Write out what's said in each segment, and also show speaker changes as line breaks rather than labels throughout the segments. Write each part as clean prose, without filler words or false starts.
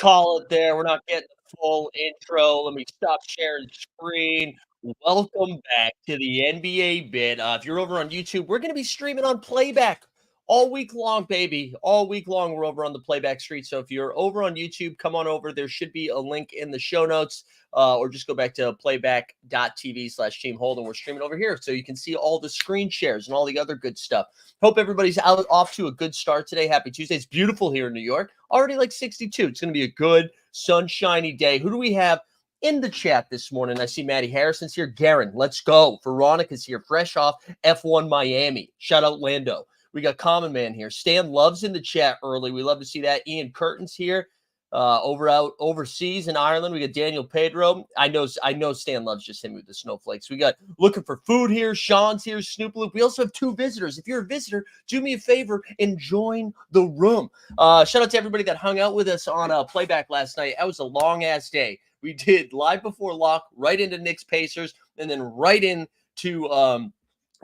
call it there. We're not getting the full intro. Let me stop sharing screen. Welcome back to the NBA bit. If you're over on YouTube, we're going to be streaming on playback all week long, baby. All week long, we're over on the playback street. So if you're over on YouTube, come on over. There should be a link in the show notes, or just go back to playback.tv/Team Holden. We're streaming over here so you can see all the screen shares and all the other good stuff. Hope everybody's out off to a good start today. Happy Tuesday. It's beautiful here in New York. Already like 62. It's going to be a good, sunshiny day. Who do we have in the chat this morning? I see Maddie Harrison's here. Garen, let's go. Veronica's here, fresh off F1 Miami. Shout out Lando. We got Common Man here. Stan Love's in the chat early. We love to see that. Ian Curtin's here. Out overseas in Ireland, we got Daniel Pedro. I know Stan Love's just hit me with the snowflakes. We got looking for food here. Sean's here. Snoop Loop. We also have two visitors. If you're a visitor, do me a favor and join the room. Shout out to everybody that hung out with us on playback last night. That was a long ass day. We did live before lock, right into Knicks Pacers, and then right into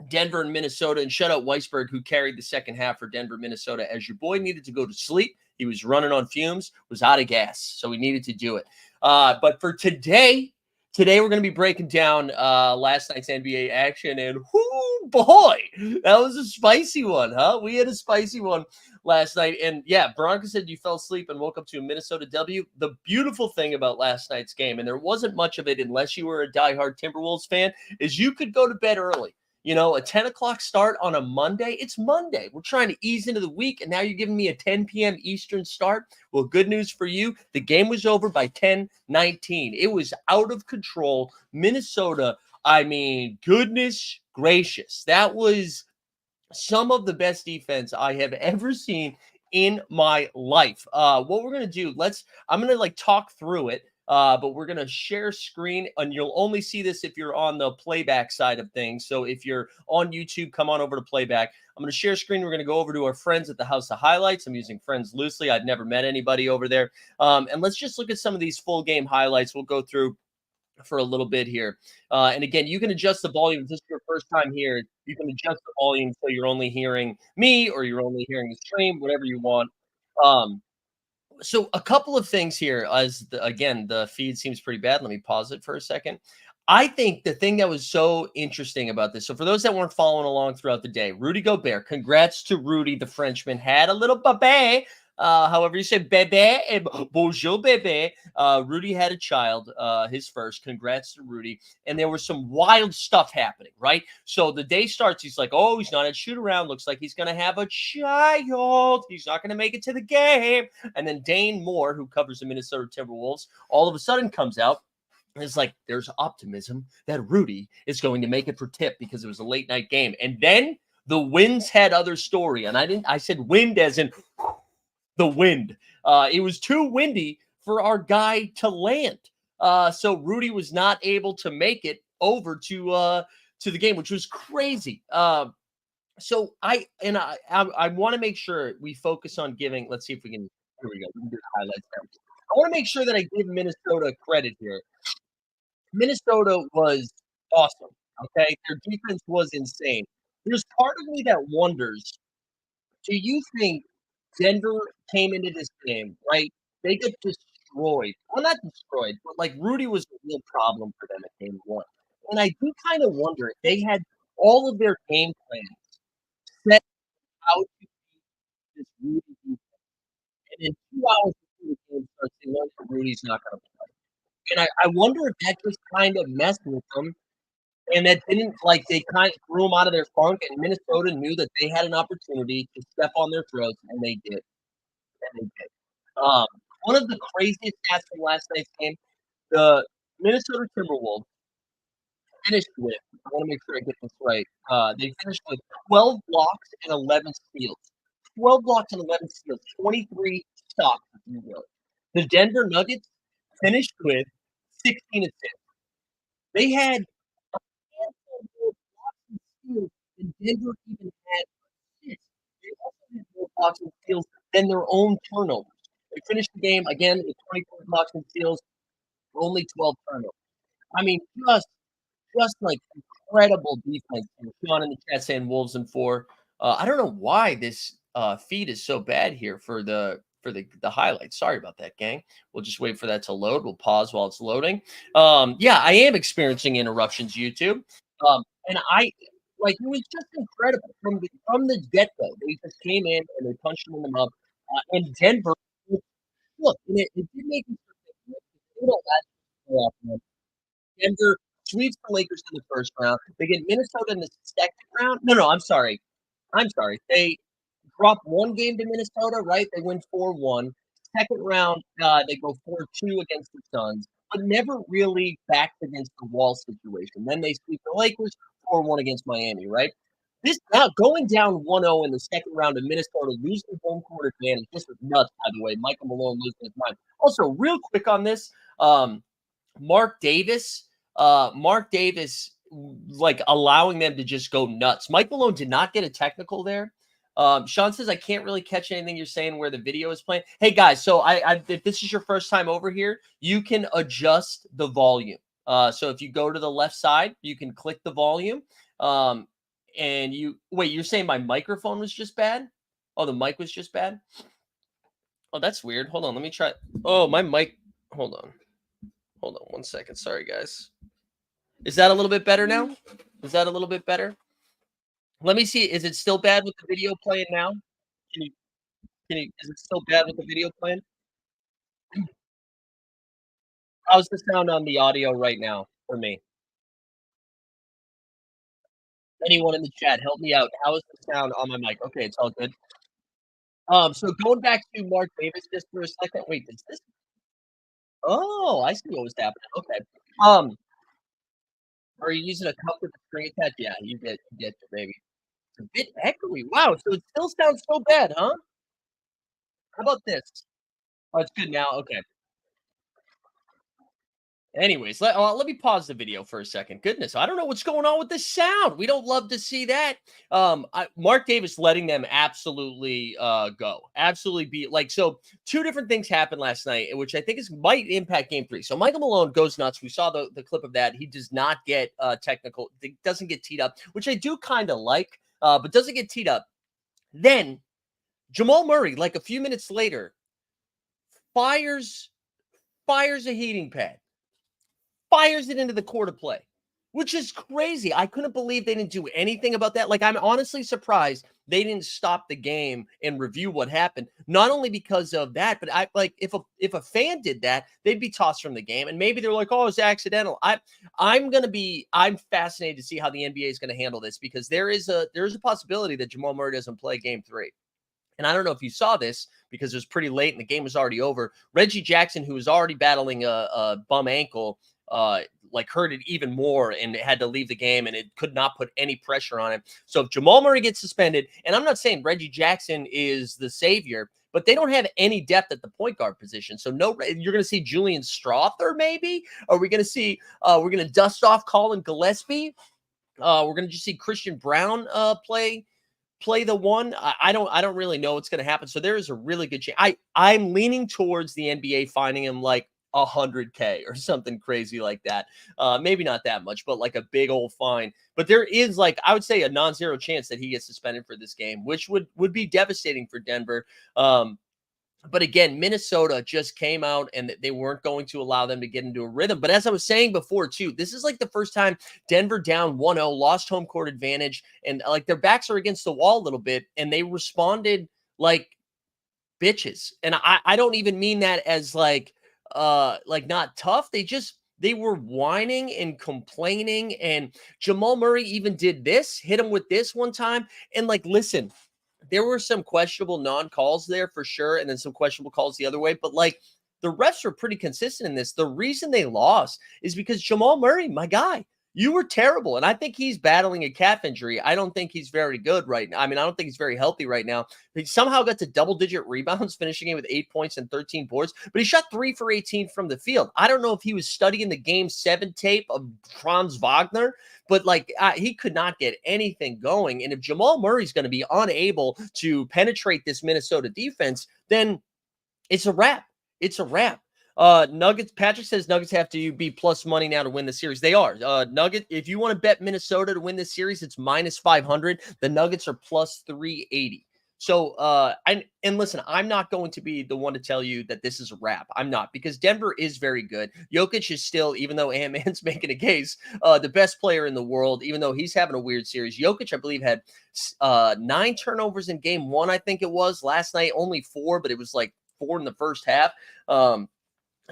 Denver and Minnesota. And shout out Weisberg, who carried the second half for Denver, Minnesota, as your boy needed to go to sleep. He was running on fumes, was out of gas, so we needed to do it. But for today we're going to be breaking down last night's NBA action, and whoo, boy, that was a spicy one, huh? We had a spicy one last night, and yeah, Veronica said you fell asleep and woke up to a Minnesota W. The beautiful thing about last night's game, and there wasn't much of it unless you were a diehard Timberwolves fan, is you could go to bed early. You know, a 10 o'clock start on a Monday. It's Monday. We're trying to ease into the week, and now you're giving me a 10 p.m. Eastern start. Well, good news for you. The game was over by 10:19. It was out of control. Minnesota, I mean, goodness gracious. That was some of the best defense I have ever seen in my life. What we're going to do, I'm going to talk through it. But we're going to share screen, and you'll only see this if you're on the playback side of things. So if you're on YouTube, come on over to playback. I'm going to share screen. We're going to go over to our friends at the House of Highlights. I'm using friends loosely. I've never met anybody over there. And let's just look at some of these full game highlights. We'll go through for a little bit here. And again, you can adjust the volume. If this is your first time here, you can adjust the volume so you're only hearing me or you're only hearing the stream, whatever you want. So a couple of things here, again, the feed seems pretty bad. Let me pause it for a second. I think the thing that was so interesting about this, so for those that weren't following along throughout the day, Rudy Gobert, congrats to Rudy, the Frenchman, had a little bébé. However you say bébé and bonjour bébé. Rudy had a child, his first. Congrats to Rudy. And there was some wild stuff happening, right? So the day starts. He's like, oh, he's not at shoot around. Looks like he's going to have a child. He's not going to make it to the game. And then Dane Moore, who covers the Minnesota Timberwolves, all of a sudden comes out. And it's like there's optimism that Rudy is going to make it for tip because it was a late night game. And then the winds had other story. And I said wind as in the wind. It was too windy for our guy to land. So Rudy was not able to make it over to the game, which was crazy. So I want to make sure we focus on giving. Let's see if we can. Here we go. We can do the highlights now. I want to make sure that I give Minnesota credit here. Minnesota was awesome. Okay, their defense was insane. There's part of me that wonders, do you think Denver came into this game, right? They get destroyed. Well, not destroyed, but Rudy was a real problem for them at game one. And I do kind of wonder if they had all of their game plans set out to beat this Rudy defense. And in 2 hours before the game starts, they learn that Rudy's not going to play. And I wonder if that just kind of messed with them. And that didn't they kind of threw them out of their funk. And Minnesota knew that they had an opportunity to step on their throats, and they did. One of the craziest stats from last night's game, the Minnesota Timberwolves finished with, I want to make sure I get this right, they finished with 12 blocks and 11 steals. 12 blocks and 11 steals, 23 stops, if you will. The Denver Nuggets finished with 16 assists. They had a handful more blocks and steals than Denver even had assists. They also had more blocks and steals than their own turnovers. They finished the game again with 24 blocks and steals, only 12 turnovers. I mean, just incredible defense. And Sean in the chat saying Wolves in 4. I don't know why this feed is so bad here for the for the highlights. Sorry about that, gang. We'll just wait for that to load. We'll pause while it's loading. Yeah, I am experiencing interruptions, YouTube. And I like it was just incredible from the get go. They just came in and they punched them up. And Denver, look, and it did make me think. They don't last playoff run. Denver sweeps the Lakers in the first round. They get Minnesota in the second round. No, no, I'm sorry. I'm sorry. They drop one game to Minnesota, right? They win 4-1. Second round, they go 4-2 against the Suns, but never really backed against the wall situation. Then they sweep the Lakers 4-1 against Miami, right? This now going down 1-0 in the second round of Minnesota, losing home court advantage. This was nuts, by the way. Michael Malone losing his mind. Also, real quick on this, Mark Davis, like allowing them to just go nuts. Mike Malone did not get a technical there. Sean says, I can't really catch anything you're saying where the video is playing. Hey guys, so if this is your first time over here, you can adjust the volume. So if you go to the left side, you can click the volume. And you're saying my microphone was just bad? Oh, the mic was just bad? Oh, that's weird. Hold on, let me try. Oh, my mic. Hold on 1 second. Sorry, guys. Is that a little bit better now? Is that a little bit better? Let me see. Is it still bad with the video playing now? Can you is it still bad with the video playing? How's the sound on the audio right now for me? Anyone in the chat, help me out. How is the sound on my mic? Okay, it's all good. So going back to Mark Davis just for a second. Wait, is this? Oh, I see what was happening. Okay. Um, are you using a cup with a screen attached? Yeah, you get it, baby. It's a bit echoey. Wow, so it still sounds so bad, huh? How about this? Oh, it's good now. Okay. Anyways, let me pause the video for a second. Goodness, I don't know what's going on with the sound. We don't love to see that. Mark Davis letting them absolutely go, absolutely be like so. Two different things happened last night, which I think might impact Game 3. So Michael Malone goes nuts. We saw the clip of that. He does not get technical. Doesn't get teed up, which I do kind of like, but doesn't get teed up. Then Jamal Murray, like a few minutes later, fires a heating pad. Fires it into the court of play, which is crazy. I couldn't believe they didn't do anything about that. Like, I'm honestly surprised they didn't stop the game and review what happened. Not only because of that, but I like if a fan did that, they'd be tossed from the game. And maybe they're like, oh, it's accidental. I'm fascinated to see how the NBA is going to handle this because there's a possibility that Jamal Murray doesn't play Game 3. And I don't know if you saw this because it was pretty late and the game was already over. Reggie Jackson, who was already battling a bum ankle, like hurt it even more and had to leave the game and it could not put any pressure on him. So if Jamal Murray gets suspended, and I'm not saying Reggie Jackson is the savior, but they don't have any depth at the point guard position. So you're going to see Julian Strawther maybe? Are we going to see, we're going to dust off Colin Gillespie? We're going to just see Christian Brown play the one. I don't really know what's going to happen. So there is a really good chance. I'm leaning towards the NBA finding him like 100K or something crazy like that. Maybe not that much, but like a big old fine. But there is like, I would say a non-zero chance that he gets suspended for this game, which would be devastating for Denver. But again, Minnesota just came out and they weren't going to allow them to get into a rhythm. But as I was saying before, too, this is like the first time Denver down 1-0, lost home court advantage, and like their backs are against the wall a little bit, and they responded like bitches. And I don't even mean that as like not tough. They were whining and complaining, and Jamal Murray even did this, hit him with this one time. And like, listen, there were some questionable non-calls there for sure, and then some questionable calls the other way. But like the refs were pretty consistent in this. The reason they lost is because Jamal Murray, my guy, you were terrible. And I think he's battling a calf injury. I don't think he's very good right now. I mean, I don't think he's very healthy right now. He somehow got to double-digit rebounds, finishing it with 8 points and 13 boards, but he shot 3 for 18 from the field. I don't know if he was studying the Game 7 tape of Franz Wagner, but like he could not get anything going. And if Jamal Murray's going to be unable to penetrate this Minnesota defense, then it's a wrap. It's a wrap. Nuggets, Patrick says Nuggets have to be plus money now to win the series. They are. Nuggets, if you want to bet Minnesota to win this series, it's minus 500. The Nuggets are plus 380. And listen, I'm not going to be the one to tell you that this is a wrap. I'm not, because Denver is very good. Jokic is still, even though Ant-Man's making a case, the best player in the world, even though he's having a weird series. Jokic, I believe, had 9 turnovers in game 1, I think it was. Last night, only 4, but it was like 4 in the first half.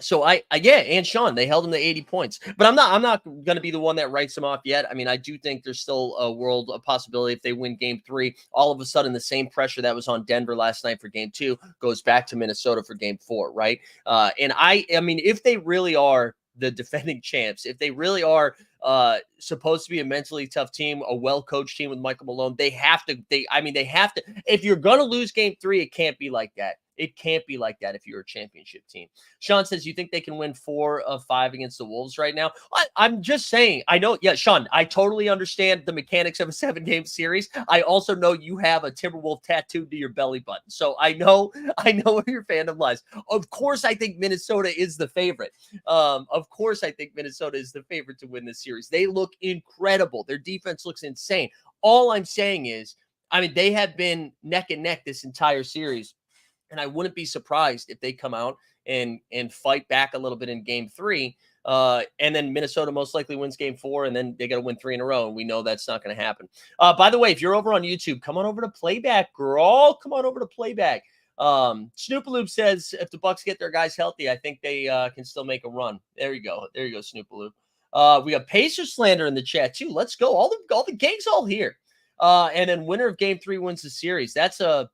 So yeah, and Sean, they held him to 80 points, but I'm not going to be the one that writes them off yet. I mean, I do think there's still a possibility if they win game 3, all of a sudden the same pressure that was on Denver last night for game 2 goes back to Minnesota for game 4, right? And I mean, if they really are the defending champs, if they really are supposed to be a mentally tough team, a well-coached team with Michael Malone, they have to, if you're going to lose game 3, it can't be like that. It can't be like that if you're a championship team. Sean says, you think they can win 4 of 5 against the Wolves right now? I'm just saying, I know. Yeah, Sean, I totally understand the mechanics of a 7-game series. I also know you have a Timberwolf tattooed to your belly button. So I know where your fandom lies. Of course, I think Minnesota is the favorite. Of course, I think Minnesota is the favorite to win this series. They look incredible. Their defense looks insane. All I'm saying is, I mean, they have been neck and neck this entire series. And I wouldn't be surprised if they come out and fight back a little bit in game 3. And then Minnesota most likely wins game 4, and then they got to win 3 in a row. And we know that's not going to happen. By the way, if you're over on YouTube, come on over to Playback, girl. Come on over to Playback. Snoopaloop says if the Bucks get their guys healthy, I think they can still make a run. There you go. There you go, Snoopaloop. We got Pacer Slander in the chat too. Let's go. All the gang's all here. And then winner of game 3 wins the series. That's a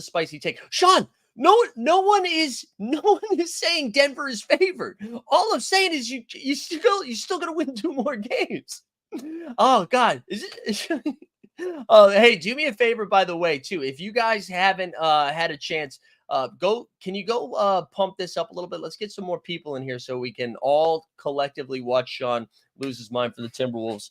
spicy take. Sean, no one is saying Denver is favored. All I'm saying is you still gonna win 2 more games. Oh God. Is it hey, do me a favor, by the way, too. If you guys haven't had a chance, can you go pump this up a little bit? Let's get some more people in here so we can all collectively watch Sean lose his mind for the Timberwolves.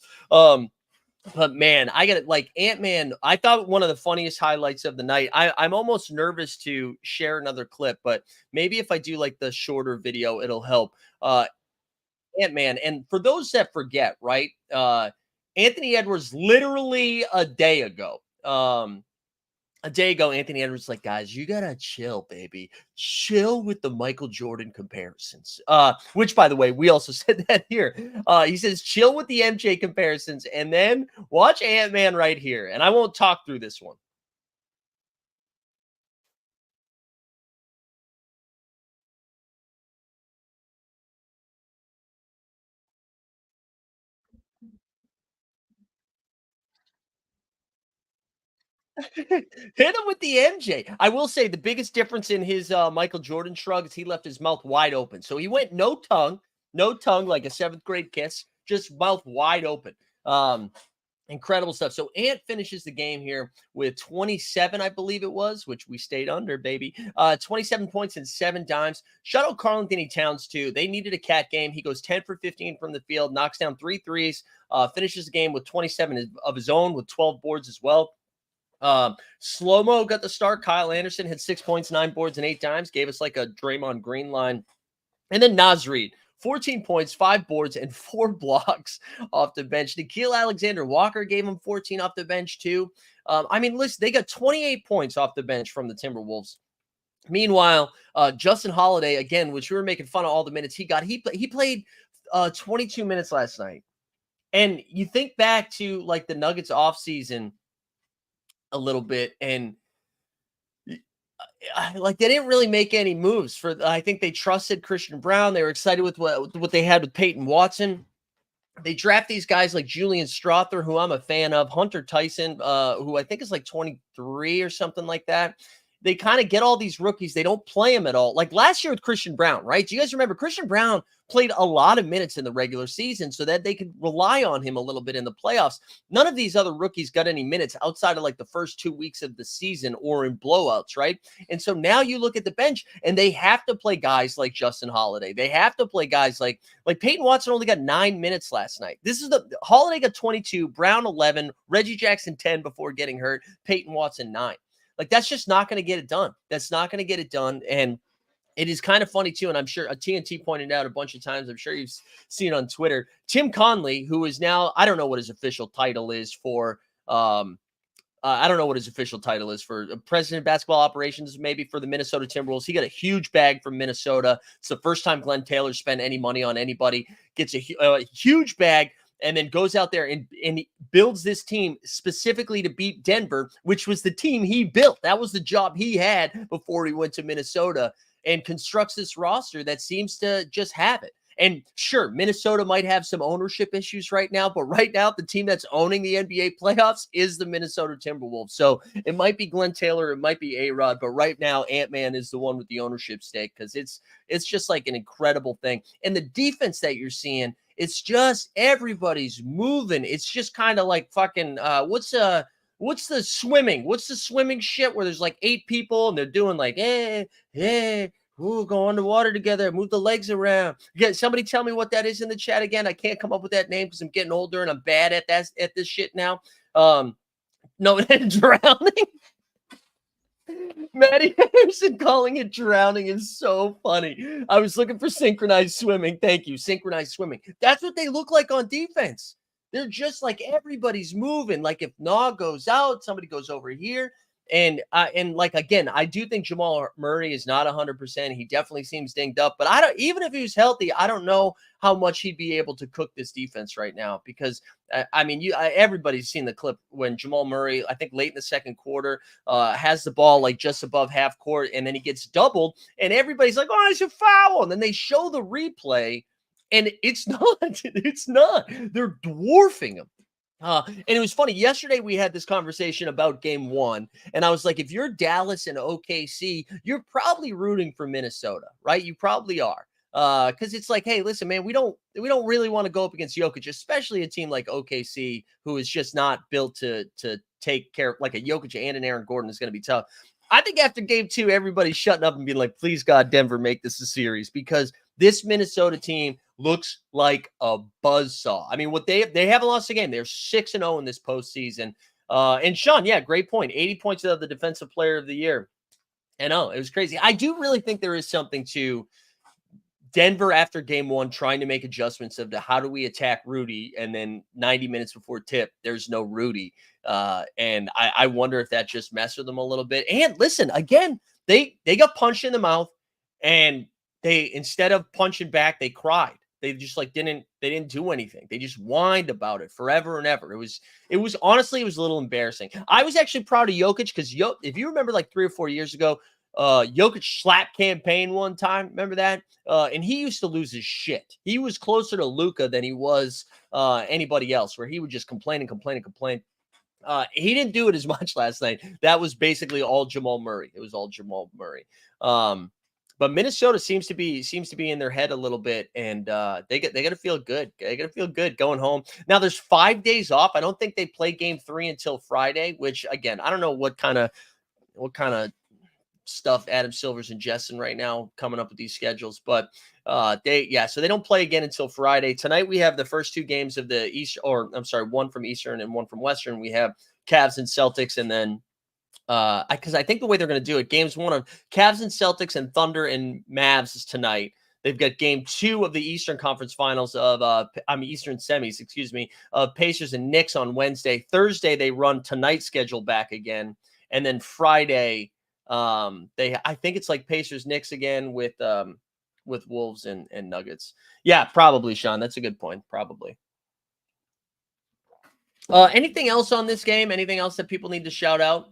But man, I got it. Like Ant-Man, I thought one of the funniest highlights of the night. I'm almost nervous to share another clip, but maybe if I do like the shorter video, it'll help. Ant-Man, and for those that forget, right? Anthony Edwards, literally a day ago, Anthony Edwards like, guys, you gotta chill, baby. Chill with the Michael Jordan comparisons. Which, by the way, we also said that here. He says, chill with the MJ comparisons, and then watch Ant-Man right here. And I won't talk through this one. Hit him with the MJ. I will say the biggest difference in his Michael Jordan shrug is he left his mouth wide open. So he went no tongue like a 7th grade kiss, just mouth wide open. Incredible stuff. So Ant finishes the game here with 27, I believe it was, which we stayed under, baby. 27 points and 7 dimes. Shut out Karl-Anthony Towns, too. They needed a cat game. He goes 10 for 15 from the field, knocks down 3 threes, finishes the game with 27 of his own with 12 boards as well. Slow-mo got the start. Kyle Anderson had 6 points, 9 boards, and 8 dimes. Gave us like a Draymond Green line. And then Naz Reid, 14 points, 5 boards, and 4 blocks off the bench. Nickeil Alexander-Walker gave him 14 off the bench, too. I mean, listen, they got 28 points off the bench from the Timberwolves. Meanwhile, Justin Holiday, again, which we were making fun of all the minutes he got, he played 22 minutes last night. And you think back to, like, the Nuggets offseason a little bit, and like they didn't really make any moves for. I think they trusted Christian Brown. They were excited with what they had with Peyton Watson. They draft these guys like Julian Strother, who I'm a fan of, Hunter Tyson, who I think is like 23 or something like that. They kind of get all these rookies. They don't play them at all. Like last year with Christian Brown, right? Do you guys remember Christian Brown played a lot of minutes in the regular season so that they could rely on him a little bit in the playoffs? None of these other rookies got any minutes outside of like the first 2 weeks of the season or in blowouts, right? And so now you look at the bench and they have to play guys like Justin Holiday. They have to play guys like Peyton Watson only got 9 minutes last night. This is the Holiday got 22, Brown 11, Reggie Jackson 10 before getting hurt, Peyton Watson 9. Like, that's just not going to get it done. That's not going to get it done. And it is kind of funny, too, and I'm sure TNT pointed out a bunch of times. I'm sure you've seen it on Twitter. Tim Conley, who is now, I don't know what his official title is for I don't know what his official title is for president of basketball operations, maybe for the Minnesota Timberwolves. He got a huge bag from Minnesota. It's the first time Glenn Taylor spent any money on anybody. Gets a huge bag and then goes out there and builds this team specifically to beat Denver, which was the team he built. That was the job he had before he went to Minnesota, and constructs this roster that seems to just have it. And sure, Minnesota might have some ownership issues right now, but right now the team that's owning the NBA playoffs is the Minnesota Timberwolves. So it might be Glenn Taylor, it might be A-Rod, but right now Ant-Man is the one with the ownership stake because it's just like an incredible thing. And the defense that you're seeing, it's just everybody's moving. It's just kind of like fucking what's the swimming? What's the swimming shit where there's like 8 people and they're doing like hey, ooh, go underwater together, move the legs around. Yeah, somebody tell me what that is in the chat again. I can't come up with that name because I'm getting older and I'm bad at this shit now. No, drowning. Maddie Harrison calling it drowning is so funny. I was looking for synchronized swimming. Thank you. Synchronized swimming. That's what they look like on defense. They're just like everybody's moving. Like if Nah goes out, somebody goes over here. And like again, I do think Jamal Murray is not 100%. He definitely seems dinged up, but I don't. Even if he was healthy, I don't know how much he'd be able to cook this defense right now. Because I mean, everybody's seen the clip when Jamal Murray, I think late in the second quarter, has the ball like just above half court, and then he gets doubled, and everybody's like, "Oh, it's a foul!" And then they show the replay, and it's not. It's not. They're dwarfing him. And it was funny. Yesterday, we had this conversation about game 1, and I was like, if you're Dallas and OKC, you're probably rooting for Minnesota, right? You probably are. Because it's like, hey, listen, man, we don't really want to go up against Jokic, especially a team like OKC, who is just not built to take care of like a Jokic and an Aaron Gordon is going to be tough. I think after game 2, everybody's shutting up and being like, please God, Denver, make this a series, because this Minnesota team looks like a buzzsaw. I mean, what they haven't lost a game. They're 6-0 in this postseason. And Sean, yeah, great point. 80 points of the defensive player of the year. And it was crazy. I do really think there is something to Denver after game 1 trying to make adjustments of how do we attack Rudy, and then 90 minutes before tip, there's no Rudy. And I wonder if that just messed with them a little bit. And listen, again, they got punched in the mouth, and they, instead of punching back, they cried. They just like didn't do anything. They just whined about it forever and ever. It was honestly, it was a little embarrassing. I was actually proud of Jokic because if you remember like 3 or 4 years ago, Jokic slap campaign one time. Remember that? And he used to lose his shit. He was closer to Luka than he was anybody else, where he would just complain and complain and complain. He didn't do it as much last night. That was basically all Jamal Murray. It was all Jamal Murray. But Minnesota seems to be in their head a little bit, and they got to feel good. They got to feel good going home. Now there's 5 days off. I don't think they play game 3 until Friday, which again, I don't know what kind of stuff Adam Silver's ingesting right now coming up with these schedules, but so they don't play again until Friday. Tonight we have the first 2 games of the East, or I'm sorry, one from Eastern and one from Western. We have Cavs and Celtics, and then because I think the way they're going to do it, games 1 of Cavs and Celtics and Thunder and Mavs is tonight. They've got game 2 of the Eastern Conference Finals of Eastern semis, excuse me, of Pacers and Knicks on Wednesday. Thursday they run tonight's schedule back again, and then Friday I think it's like Pacers Knicks again with Wolves and Nuggets. Yeah, probably, Sean. That's a good point. Probably. Anything else on this game? Anything else that people need to shout out?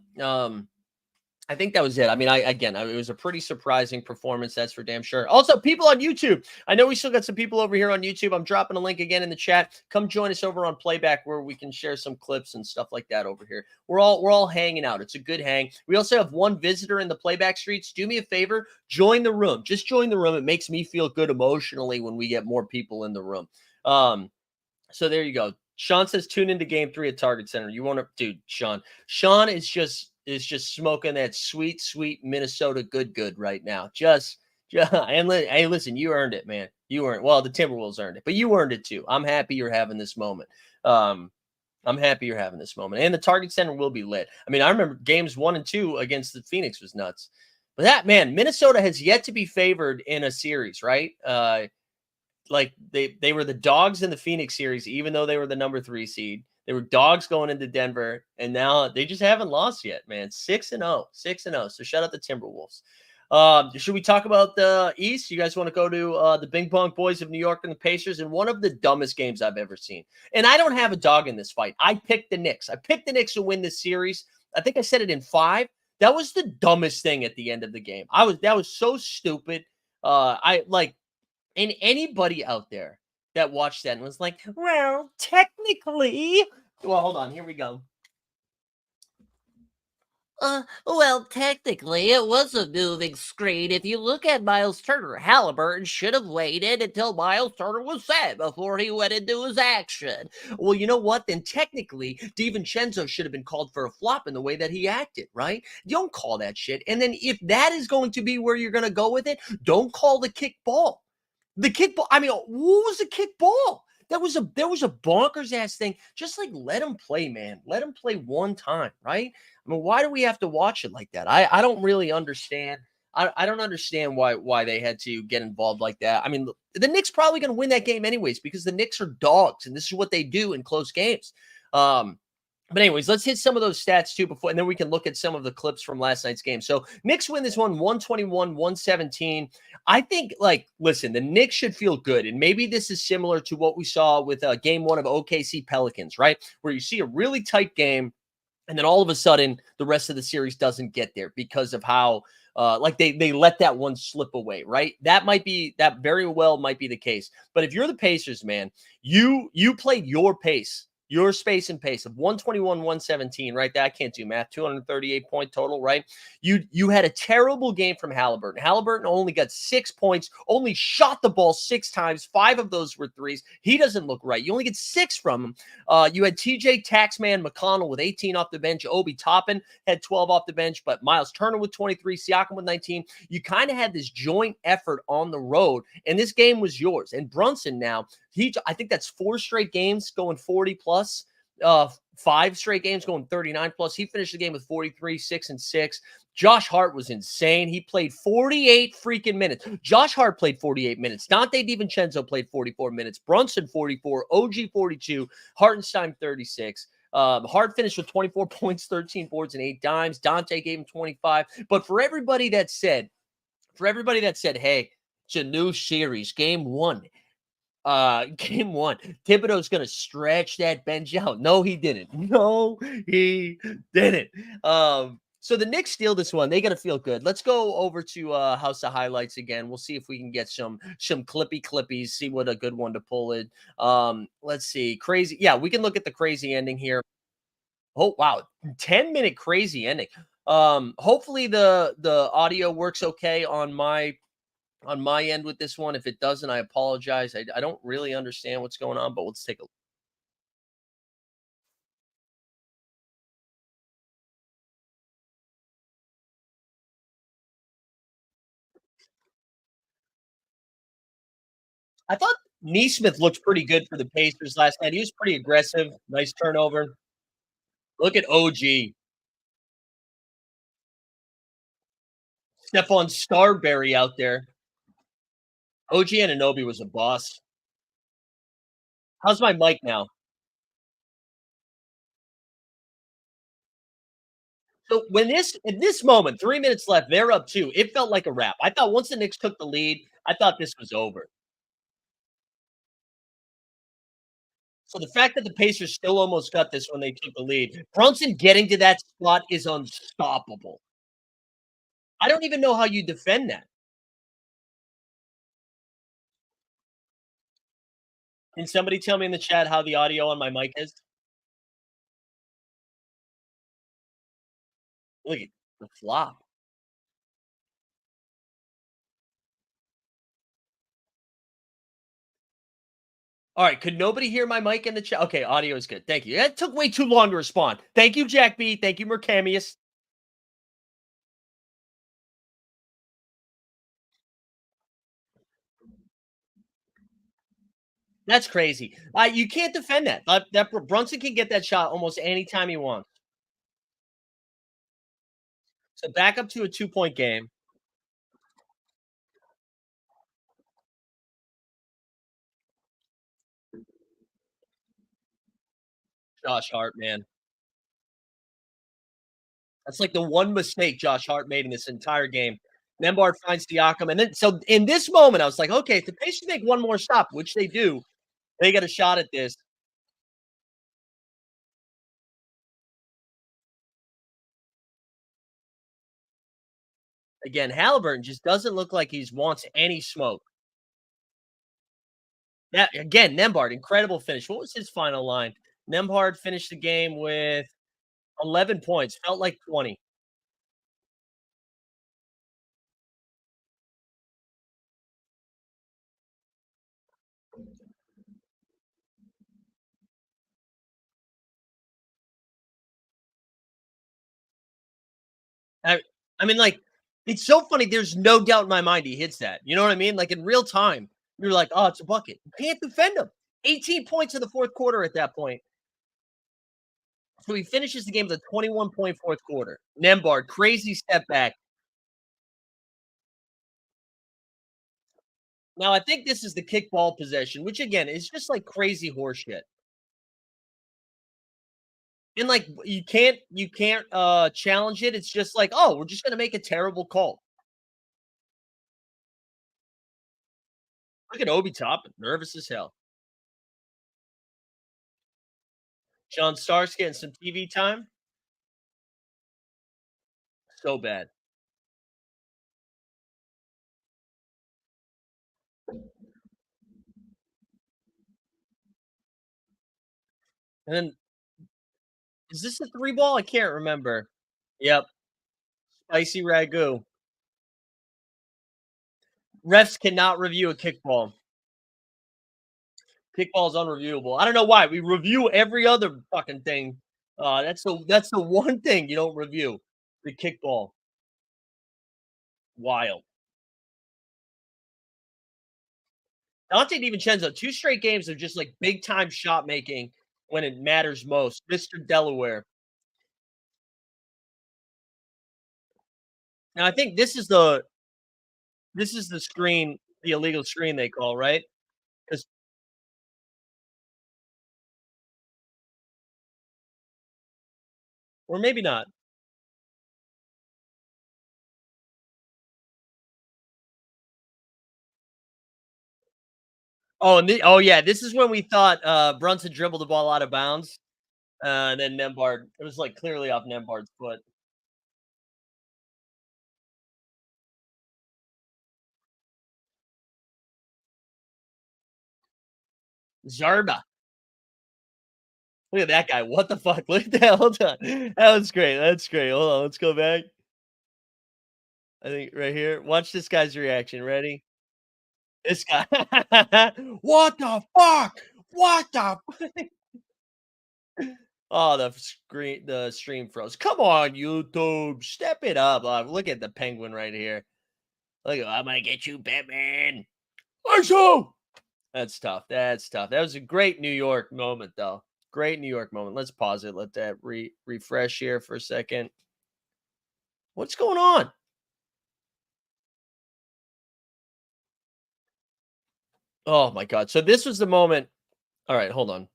I think that was it. I mean, it was a pretty surprising performance. That's for damn sure. Also, people on YouTube. I know we still got some people over here on YouTube. I'm dropping a link again in the chat. Come join us over on Playback, where we can share some clips and stuff like that over here. We're all hanging out. It's a good hang. We also have one visitor in the Playback streets. Do me a favor, join the room. Just join the room. It makes me feel good emotionally when we get more people in the room. So there you go. Sean says tune into game 3 at Target Center. You want to, dude, Sean. Sean is just smoking that sweet Minnesota good right now. And hey, listen, you earned it, man. You earned. Well, the Timberwolves earned it, but you earned it too. I'm happy you're having this moment. And the Target Center will be lit. I mean, I remember games 1 and 2 against the Phoenix was nuts. But that, man, Minnesota has yet to be favored in a series, right? Like they were the dogs in the Phoenix series, even though they were the number 3 seed. They were dogs going into Denver, and now they just haven't lost yet, man. 6-0, 6-0. So shout out the Timberwolves. Should we talk about the East? You guys want to go to the Bing Bong Boys of New York and the Pacers in one of the dumbest games I've ever seen? And I don't have a dog in this fight. I picked the Knicks. I picked the Knicks to win this series. I think I said it in five. That was the dumbest thing at the end of the game. That was so stupid. I like and anybody out there that watched that and was like, well, technically. Well, hold on. Here we go.
Well, technically, it was a moving screen. If you look at Miles Turner, Halliburton should have waited until Miles Turner was set before he went into his action.
Well, you know what? Then technically, DiVincenzo should have been called for a flop in the way that he acted, right? You don't call that shit. And then if that is going to be where you're going to go with it, don't call the kick ball. The kickball. I mean, what was the kickball? That was a bonkers ass thing. Just like let him play, man. Let him play one time, right? I mean, why do we have to watch it like that? I don't really understand. I don't understand why they had to get involved like that. I mean, the Knicks probably going to win that game anyways because the Knicks are dogs and this is what they do in close games. But anyways, let's hit some of those stats too before, and then we can look at some of the clips from last night's game. So Knicks win this one 121, 117. I think, like, listen, the Knicks should feel good. And maybe this is similar to what we saw with game one of OKC Pelicans, right? Where you see a really tight game, and then all of a sudden the rest of the series doesn't get there because of how like they let that one slip away, right? That very well might be the case. But if you're the Pacers, man, you played your pace, your space and pace of 121, 117, right? That I can't do math. 238-point total, right? You had a terrible game from Halliburton. Halliburton only got 6 points, only shot the ball 6 times. 5 of those were threes. He doesn't look right. You only get 6 from him. You had TJ Taxman McConnell with 18 off the bench. Obi Toppin had 12 off the bench, but Miles Turner with 23, Siakam with 19. You kind of had this joint effort on the road, and this game was yours. And Brunson now, I think that's 4 straight games going 40 plus. 5 straight games going 39 plus. He finished the game with 43, 6 and 6. Josh Hart was insane. He played 48 freaking minutes. Josh Hart played 48 minutes. Dante DiVincenzo played 44 minutes. Brunson 44. OG 42. Hartenstein 36. Hart finished with 24 points, 13 boards, and 8 dimes. Dante gave him 25. But for everybody that said, hey, it's a new series, game one. Game one, Thibodeau's gonna stretch that bench out. No, he didn't. No, he didn't. So the Knicks steal this one. They gotta feel good. Let's go over to House of Highlights again. We'll see if we can get some clippies, see what a good one to pull it. Let's see. Crazy. Yeah, we can look at the crazy ending here. Oh wow, 10-minute crazy ending. Hopefully the audio works okay on my end with this one. If it doesn't, I apologize. I don't really understand what's going on, but let's take a look. I thought Neesmith looked pretty good for the Pacers last night. He was pretty aggressive. Nice turnover. Look at OG. Stephon Starberry out there. OG Ananobi was a boss. How's my mic now? So in this moment, 3 minutes left, they're up two. It felt like a wrap. I thought once the Knicks took the lead, I thought this was over. So the fact that the Pacers still almost got this when they took the lead, Brunson getting to that spot is unstoppable. I don't even know how you defend that. Can somebody tell me in the chat how the audio on my mic is? Look at the flop. All right, could nobody hear my mic in the chat? Okay, audio is good. Thank you. That took way too long to respond. Thank you, Jack B. Thank you, Mercamius. That's crazy. You can't defend that. That Brunson can get that shot almost anytime he wants. So back up to a 2 point game. Josh Hart, man. That's like the one mistake Josh Hart made in this entire game. Nembhard finds Siakam, and then so in this moment, I was like, okay, if the Pacers make one more stop, which they do, they get a shot at this. Again, Halliburton just doesn't look like he's wants any smoke. That again, Nembhard, incredible finish. What was his final line? Nembhard finished the game with 11 points. Felt like 20. I, I mean, like, it's so funny. There's no doubt in my mind he hits that. You know what I mean? Like in real time, you're like, oh, it's a bucket. You can't defend him. 18 points in the fourth quarter at that point. So he finishes the game with a 21-point fourth quarter. Nembhard, crazy step back. Now I think this is the kickball possession, which again is just like crazy horseshit. And like you can't challenge it. It's just like, oh, we're just gonna make a terrible call. Look at Obi Toppin, nervous as hell. John Starks getting some TV time. So bad. And then is this a three ball? I can't remember. Yep. Spicy ragu. Refs cannot review a kickball. Kickball is unreviewable. I don't know why. We review every other fucking thing. That's the one thing you don't review. The kickball. Wild. Dante DiVincenzo, 2 straight games of just like big time shot making when it matters most. Mr. Delaware. Now I think this is the screen, the illegal screen they call, right? Because or maybe not. Oh yeah, this is when we thought Brunson dribbled the ball out of bounds. And then Nembhard, it was like clearly off Nembhard's foot. Zarba. Look at that guy. What the fuck? Look at that. Hold on. That was great. That's great. Hold on. Let's go back. I think right here. Watch this guy's reaction. Ready? This guy. What the fuck? What the Oh, the stream froze. Come on, YouTube. Step it up. Look at the penguin right here. Look at I'm gonna get you, Batman. ISO! That's tough. That's tough. That was a great New York moment, though. Great New York moment. Let's pause it. Let that refresh here for a second. What's going on? Oh my god. So this was the moment. All right, hold on.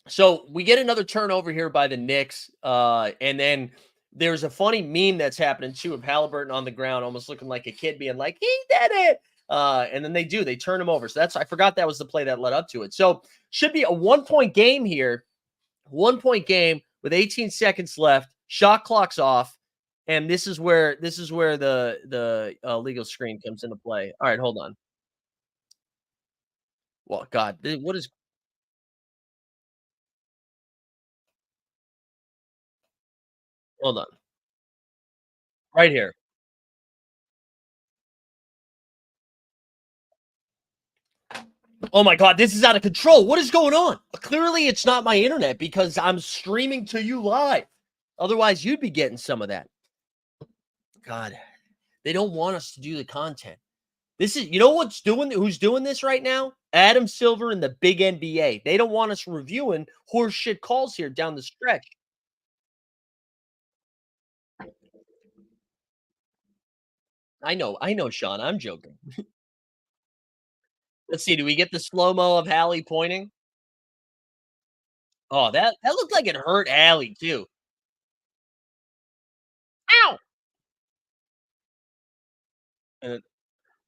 So we get another turnover here by the Knicks. And then there's a funny meme that's happening too of Halliburton on the ground, almost looking like a kid being like, he did it. And then they turn him over. So I forgot that was the play that led up to it. So should be a 1 point game here, 1 point game with 18 seconds left. Shot clock's off. And this is where the legal screen comes into play. All right, hold on. Well, God, what is hold on. Right here. Oh my god, this is out of control. What is going on? Clearly, it's not my internet because I'm streaming to you live. Otherwise, you'd be getting some of that. God, they don't want us to do the content. This is, who's doing this right now? Adam Silver and the big NBA. They don't want us reviewing horseshit calls here down the stretch. I know, Sean. I'm joking. Let's see. Do we get the slow mo of Hallie pointing? Oh, that looked like it hurt Allie too. Ow! And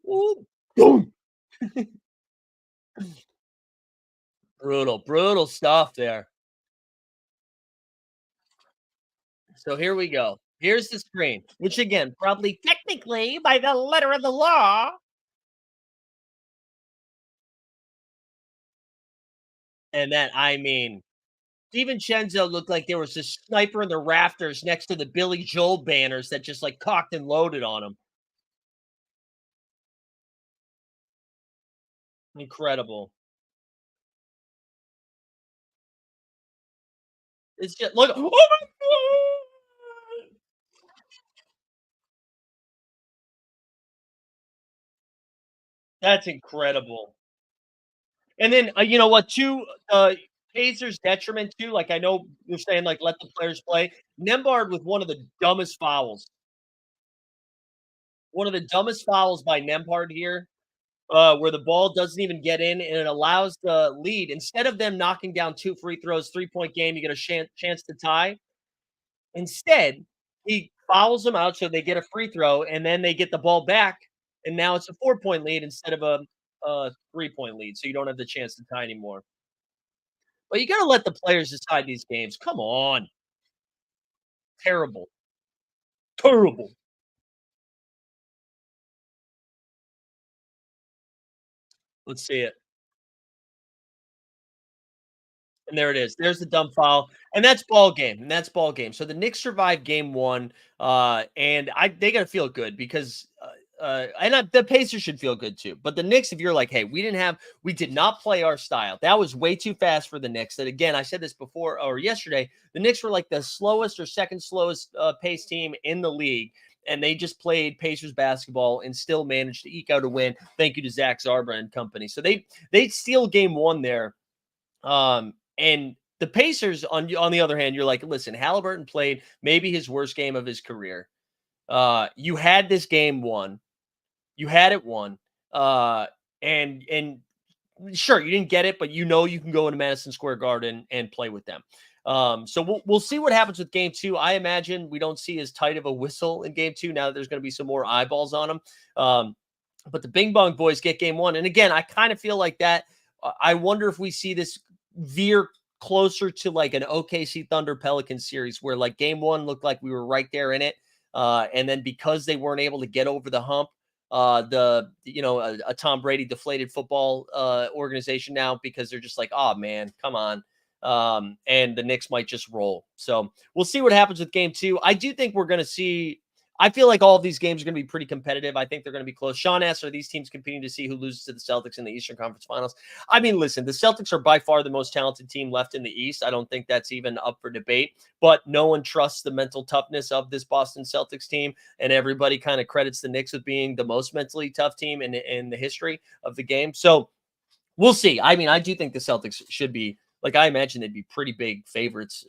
ooh, boom. Brutal, brutal stuff there. So here we go. Here's the screen, which again, probably technically by the letter of the law. And that I mean, DiVincenzo looked like there was a sniper in the rafters next to the Billy Joel banners that just like cocked and loaded on him. Incredible. It's just look. Oh my god! That's incredible. And then you know what? To Pacers' detriment too. Like I know you're saying, like let the players play. Nembhard with one of the dumbest fouls. One of the dumbest fouls by Nembhard here, where the ball doesn't even get in and it allows the lead. Instead of them knocking down 2 free throws, 3-point game, you get a chance to tie. Instead, he fouls them out so they get a free throw, and then they get the ball back, and now it's a 4-point lead instead of a 3-point lead, so you don't have the chance to tie anymore. But you gotta let the players decide these games. Come on. Terrible. Terrible. Let's see it. And there it is. There's the dumb foul, and that's ball game, and that's ball game. So the Knicks survived game one, and they gotta feel good because the Pacers should feel good too. But the Knicks, if you're like, hey, we did not play our style. That was way too fast for the Knicks. That again, I said this before or yesterday. The Knicks were like the slowest or second slowest pace team in the league. And they just played Pacers basketball and still managed to eke out a win. Thank you to Zach Zarba and company. So they steal game one there, and the Pacers, on the other hand, you're like, listen, Halliburton played maybe his worst game of his career. You had this game won. You had it won. Uh, and sure, you didn't get it, but you know you can go into Madison Square Garden and play with them. So we'll see what happens with game two. I imagine we don't see as tight of a whistle in game two now that there's going to be some more eyeballs on them. But the Bing Bong boys get game one. And again, I kind of feel like that. I wonder if we see this veer closer to like an OKC Thunder Pelican series where like game one looked like we were right there in it. And then because they weren't able to get over the hump, a Tom Brady deflated football organization now because they're just like, oh man, come on. And the Knicks might just roll. So we'll see what happens with game two. I do think we're going to see. I feel like all of these games are going to be pretty competitive. I think they're going to be close. Sean asks, are these teams competing to see who loses to the Celtics in the Eastern Conference Finals? I mean, listen, the Celtics are by far the most talented team left in the East. I don't think that's even up for debate, but no one trusts the mental toughness of this Boston Celtics team, and everybody kind of credits the Knicks with being the most mentally tough team in the history of the game. So we'll see. I mean, I do think the Celtics should be, like, I imagine they'd be pretty big favorites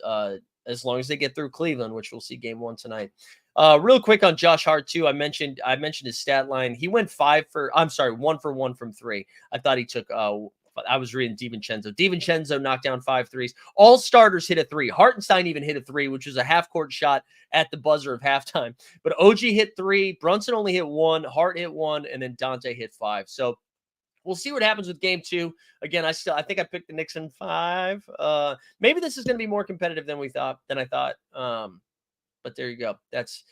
as long as they get through Cleveland, which we'll see game one tonight. Real quick on Josh Hart too. I mentioned his stat line. He went 1 for 1 from three. I thought he took I was reading DiVincenzo. DiVincenzo knocked down 5 threes. All starters hit a three. Hartenstein even hit a three, which was a half court shot at the buzzer of halftime. But OG hit three. Brunson only hit one. Hart hit one, and then Dante hit five. So we'll see what happens with game two. Again, I think I picked the Knicks in five. Maybe this is going to be more competitive than I thought. But there you go. That's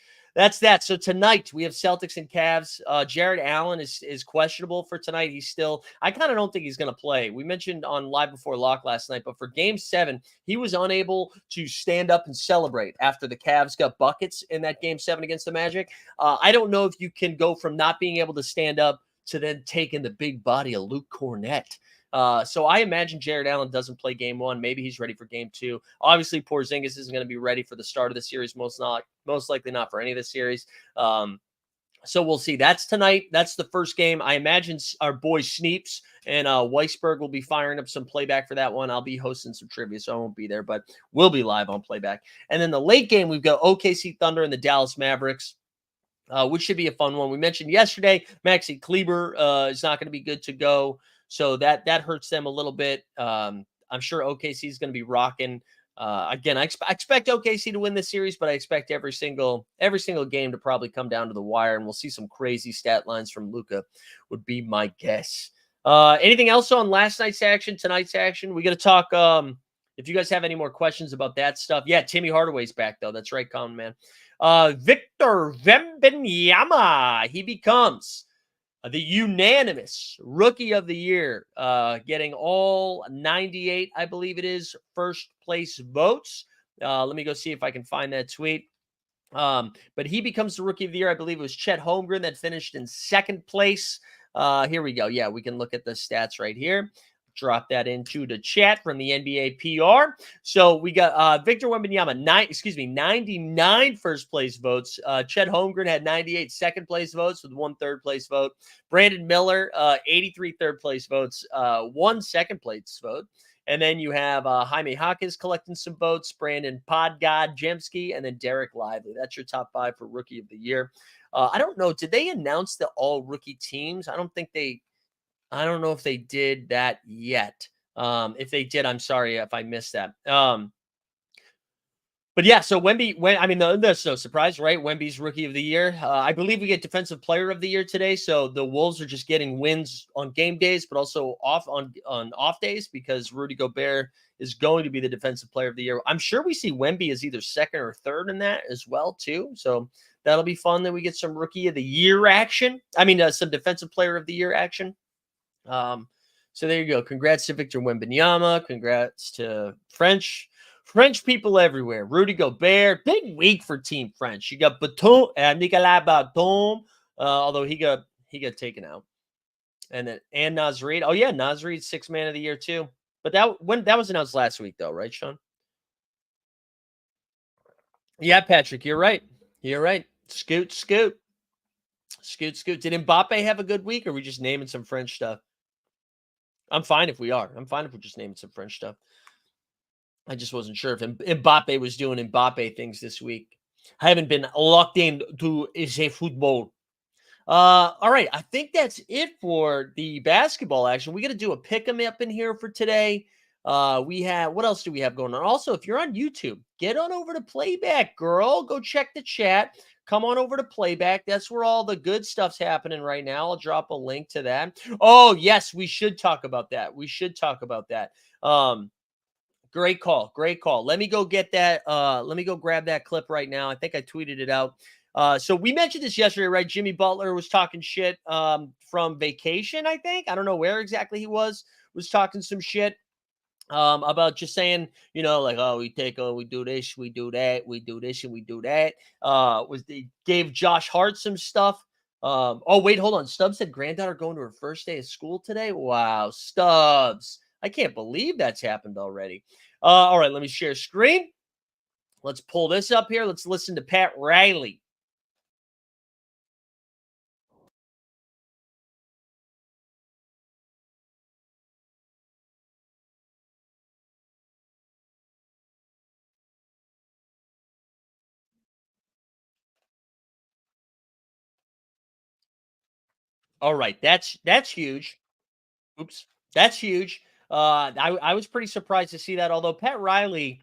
that. So tonight we have Celtics and Cavs. Jared Allen is questionable for tonight. He's still. I kind of don't think he's going to play. We mentioned on Live Before Lock last night, but for Game 7, he was unable to stand up and celebrate after the Cavs got buckets in that Game 7 against the Magic. I don't know if you can go from not being able to stand up to then taking the big body of Luke Cornett. So I imagine Jared Allen doesn't play game one. Maybe he's ready for game two. Obviously, Porzingis isn't going to be ready for the start of the series. Most likely not for any of the series. So we'll see. That's tonight. That's the first game. I imagine our boy Sneeps and Weisberg will be firing up some playback for that one. I'll be hosting some trivia, so I won't be there, but we'll be live on playback. And then the late game, we've got OKC Thunder and the Dallas Mavericks. Which should be a fun one. We mentioned yesterday, Maxi Kleber is not going to be good to go, so that hurts them a little bit. I'm sure OKC is going to be rocking. Again, I expect OKC to win this series, but I expect every single game to probably come down to the wire, and we'll see some crazy stat lines from Luca. Would be my guess. Anything else on last night's action, tonight's action? We got to talk. If you guys have any more questions about that stuff, yeah, Timmy Hardaway's back though. That's right, Common Man. Victor Wembanyama, he becomes the unanimous rookie of the year, getting all 98, I believe it is, first place votes. Let me go see if I can find that tweet. But he becomes the rookie of the year. I believe it was Chet Holmgren that finished in second place. Here we go. Yeah, we can look at the stats right here. Drop that into the chat from the NBA PR. So we got Victor Wembanyama, 99 first place votes. Chet Holmgren had 98 second place votes with 1 third place vote. Brandon Miller, 83 third place votes, 1 second place vote. And then you have Jaime Hawkins collecting some votes, Brandon Podgod Jemski, and then Derek Lively. That's your top 5 for Rookie of the Year. I don't know. Did they announce the all rookie teams? I don't know if they did that yet. If they did, I'm sorry if I missed that. But yeah, so that's no surprise, right? Wemby's Rookie of the Year. I believe we get Defensive Player of the Year today. So the Wolves are just getting wins on game days, but also on off days because Rudy Gobert is going to be the Defensive Player of the Year. I'm sure we see Wemby as either second or third in that as well too. So that'll be fun. Then we get some Rookie of the Year action. Some Defensive Player of the Year action. So there you go. Congrats to Victor Wembanyama. Congrats to French people everywhere. Rudy Gobert. Big week for Team French. You got Batum and Nicolas Batum. Although he got taken out. And Naz Reid. Oh yeah, Naz Reid, 6th man of the year too. But that was announced last week though, right, Sean? Yeah, Patrick, you're right. You're right. Scoot. Did Mbappe have a good week, or are we just naming some French stuff? I'm fine if we are. I'm fine if we're just naming some French stuff. I just wasn't sure if Mbappe was doing Mbappe things this week. I haven't been locked in to the football. All right. I think that's it for the basketball action. We got to do a pick 'em up in here for today. What else do we have going on? Also, if you're on YouTube, get on over to Playback, girl. Go check the chat. Come on over to Playback. That's where all the good stuff's happening right now. I'll drop a link to that. Oh, yes, we should talk about that. Great call. Let me go get that. Let me go grab that clip right now. I think I tweeted it out. So we mentioned this yesterday, right? Jimmy Butler was talking shit from vacation, I think. I don't know where exactly he was talking some shit about just saying, like, oh, we do this, we do that, we do this, and we do that. Gave Josh Hart some stuff. Oh, wait, hold on. Stubbs said granddaughter going to her first day of school today. Wow, Stubbs. I can't believe that's happened already. All right, let me share screen. Let's pull this up here. Let's listen to Pat Riley. All right, that's huge. Oops, that's huge. I was pretty surprised to see that. Although Pat Riley,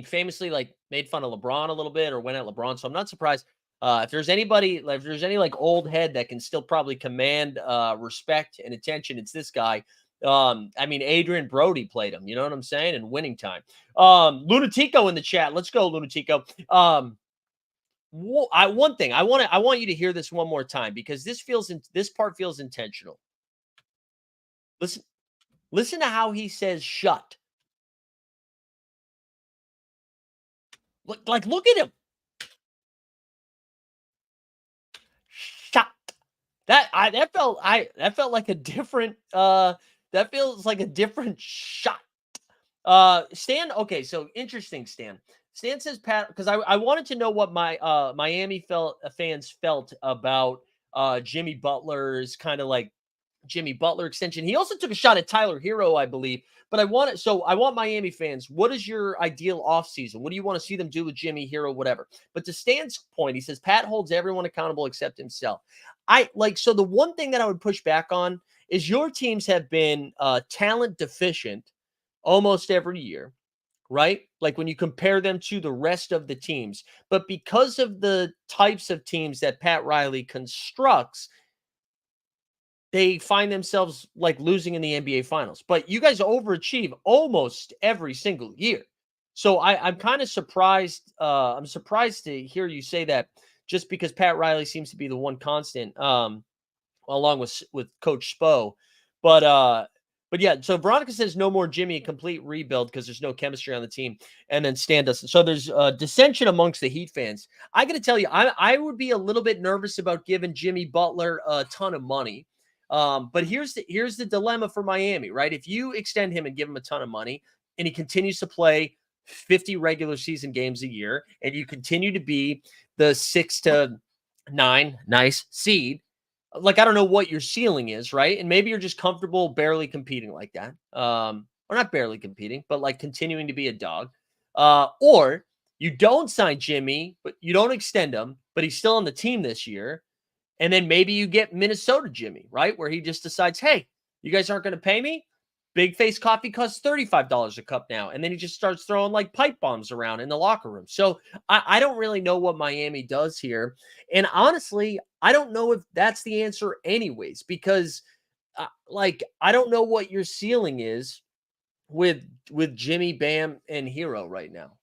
famously like made fun of LeBron a little bit or went at LeBron, so I'm not surprised. If there's any like old head that can still probably command respect and attention, it's this guy. Adrian Brody played him. You know what I'm saying? In winning time. Lunatico in the chat. Let's go, Lunatico. One thing I want you to hear this one more time because this part feels intentional. Listen to how he says shut. Look at him. Shut. That felt like a different that feels like a different shot. Stan, okay, so interesting, Stan. Stan says Pat, because I wanted to know what my Miami fans felt about Jimmy Butler's kind of like Jimmy Butler extension. He also took a shot at Tyler Hero, I believe. But I want Miami fans. What is your ideal offseason? What do you want to see them do with Jimmy Hero, whatever? But to Stan's point, he says Pat holds everyone accountable except himself. So the one thing that I would push back on is your teams have been talent deficient almost every year, right? Like when you compare them to the rest of the teams. But because of the types of teams that Pat Riley constructs, they find themselves like losing in the NBA finals. But you guys overachieve almost every single year. So I'm kind of surprised. I'm surprised to hear you say that just because Pat Riley seems to be the one constant. Along with Coach Spo. But but yeah, so Veronica says no more Jimmy, a complete rebuild because there's no chemistry on the team. And then Stan doesn't. So there's dissension amongst the Heat fans. I got to tell you, I would be a little bit nervous about giving Jimmy Butler a ton of money. But here's the dilemma for Miami, right? If you extend him and give him a ton of money, and he continues to play 50 regular season games a year, and you continue to be the 6 to 9 nice seed, like I don't know what your ceiling is, right? And maybe you're just comfortable barely competing like that. Or not barely competing, but like continuing to be a dog. Or you don't sign Jimmy, but you don't extend him, but he's still on the team this year. And then maybe you get Minnesota Jimmy, right? Where he just decides, hey, you guys aren't going to pay me? Big Face coffee costs $35 a cup now. And then he just starts throwing like pipe bombs around in the locker room. So I don't really know what Miami does here. And honestly, I don't know if that's the answer anyways, because like I don't know what your ceiling is with Jimmy, Bam, and Hero right now.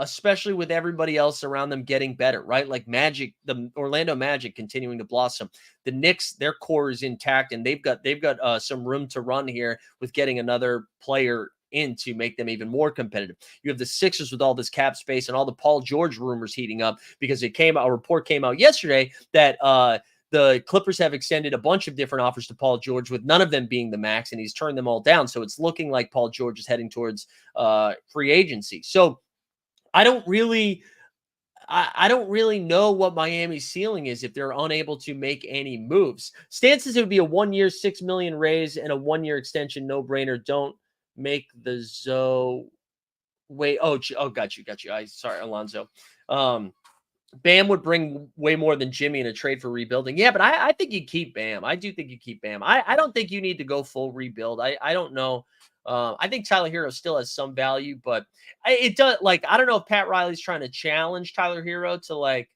Especially with everybody else around them getting better, right? Like Magic, the Orlando Magic continuing to blossom. The Knicks, their core is intact, and they've got some room to run here with getting another player in to make them even more competitive. You have the Sixers with all this cap space and all the Paul George rumors heating up because a report came out yesterday that the Clippers have extended a bunch of different offers to Paul George, with none of them being the max, and he's turned them all down. So it's looking like Paul George is heading towards free agency. So I don't really know what Miami's ceiling is if they're unable to make any moves. Stan says it would be a 1-year, $6 million raise and a 1-year extension, no brainer. Don't make the wait. Oh, got you. Sorry, Alonzo. Bam would bring way more than Jimmy in a trade for rebuilding. Yeah, but I think you keep Bam. I do think you keep Bam. I don't think you need to go full rebuild. I don't know. I think Tyler Hero still has some value, but it does, like, I don't know if Pat Riley's trying to challenge Tyler Hero to, like,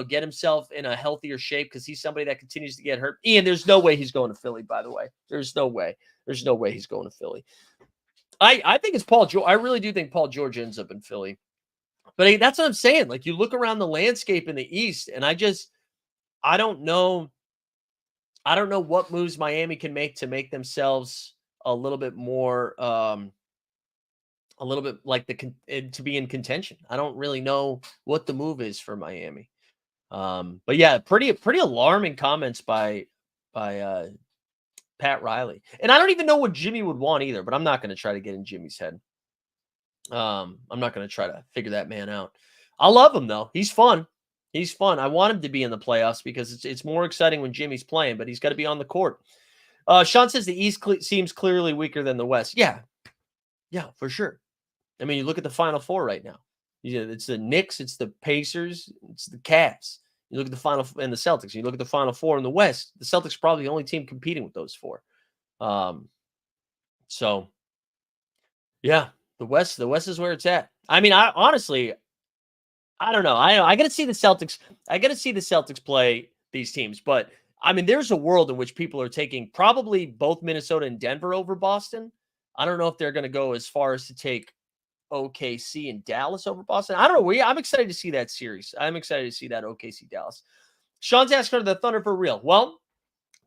get himself in a healthier shape because he's somebody that continues to get hurt. Ian, there's no way he's going to Philly, by the way. There's no way. There's no way he's going to Philly. I think it's Paul George. I really do think Paul George ends up in Philly. But that's what I'm saying. Like, you look around the landscape in the East, and I don't know. I don't know what moves Miami can make to make themselves a little bit more, a little bit like to be in contention. I don't really know what the move is for Miami. But yeah, pretty alarming comments by Pat Riley. And I don't even know what Jimmy would want either, but I'm not going to try to get in Jimmy's head. I'm not going to try to figure that man out. I love him though. He's fun. He's fun. I want him to be in the playoffs because it's more exciting when Jimmy's playing, but he's got to be on the court. Sean says the East seems clearly weaker than the West. Yeah, for sure. I mean, you look at the Final Four right now. It's the Knicks, it's the Pacers, it's the Cavs. You look at the Final and the Celtics. You look at the Final Four in the West. The Celtics are probably the only team competing with those four. So yeah, the West is where it's at. I mean, I honestly don't know. I got to see the Celtics. I got to see the Celtics play these teams, but I mean, there's a world in which people are taking probably both Minnesota and Denver over Boston. I don't know if they're going to go as far as to take OKC and Dallas over Boston. I don't know. I'm excited to see that series. I'm excited to see that OKC Dallas. Sean's asking, are the Thunder for real? Well,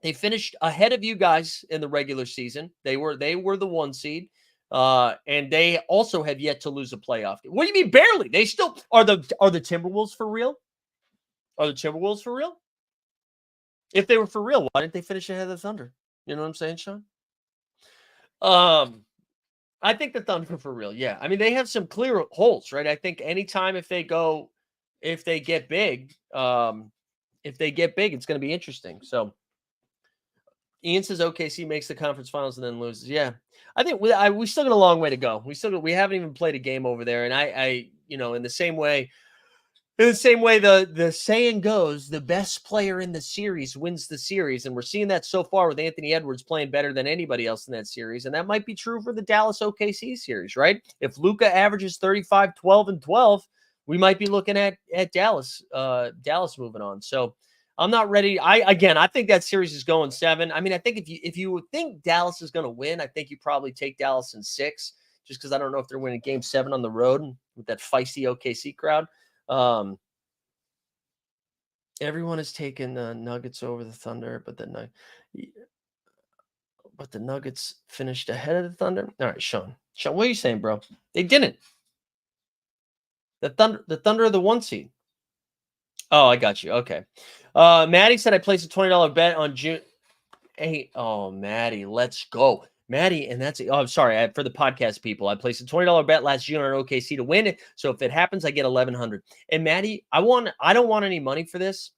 they finished ahead of you guys in the regular season. They were the 1 seed. And they also have yet to lose a playoff game. What do you mean barely? They still are the Timberwolves for real? Are the Timberwolves for real? If they were for real, why didn't they finish ahead of the Thunder? You know what I'm saying, Sean? I think the Thunder for real. Yeah. I mean, they have some clear holes, right? I think anytime if they get big, it's going to be interesting. So Ian says OKC makes the conference finals and then loses. Yeah. I think we still got a long way to go. We haven't even played a game over there. And I in the same way, In the same way, the saying goes, the best player in the series wins the series. And we're seeing that so far with Anthony Edwards playing better than anybody else in that series. And that might be true for the Dallas OKC series, right? If Luka averages 35, 12, and 12, we might be looking at Dallas, Dallas moving on. So I'm not ready. I think that series is going 7. I mean, I think if you think Dallas is going to win, I think you probably take Dallas in 6, just because I don't know if they're winning game 7 on the road with that feisty OKC crowd. Everyone has taken the Nuggets over the Thunder, but the Nuggets finished ahead of the Thunder. All right, Sean, what are you saying, bro? They didn't. The Thunder are the 1 seed. Oh, I got you. Okay. Maddie said I placed a $20 bet on June 8. Oh, Maddie, let's go. Maddie, and that's it. Oh, I'm sorry. For the podcast people, I placed a $20 bet last June on OKC to win it. So if it happens, I get 1,100. And Maddie, I don't want any money for this.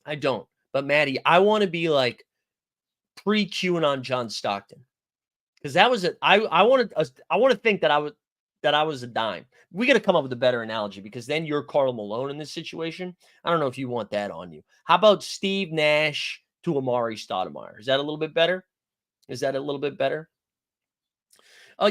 I don't. But Maddie, I want to be like pre-QAnon John Stockton, because that was it. I want to think that I was a dime. We got to come up with a better analogy, because then you're Karl Malone in this situation. I don't know if you want that on you. How about Steve Nash to Amari Stoudemire? Is that a little bit better?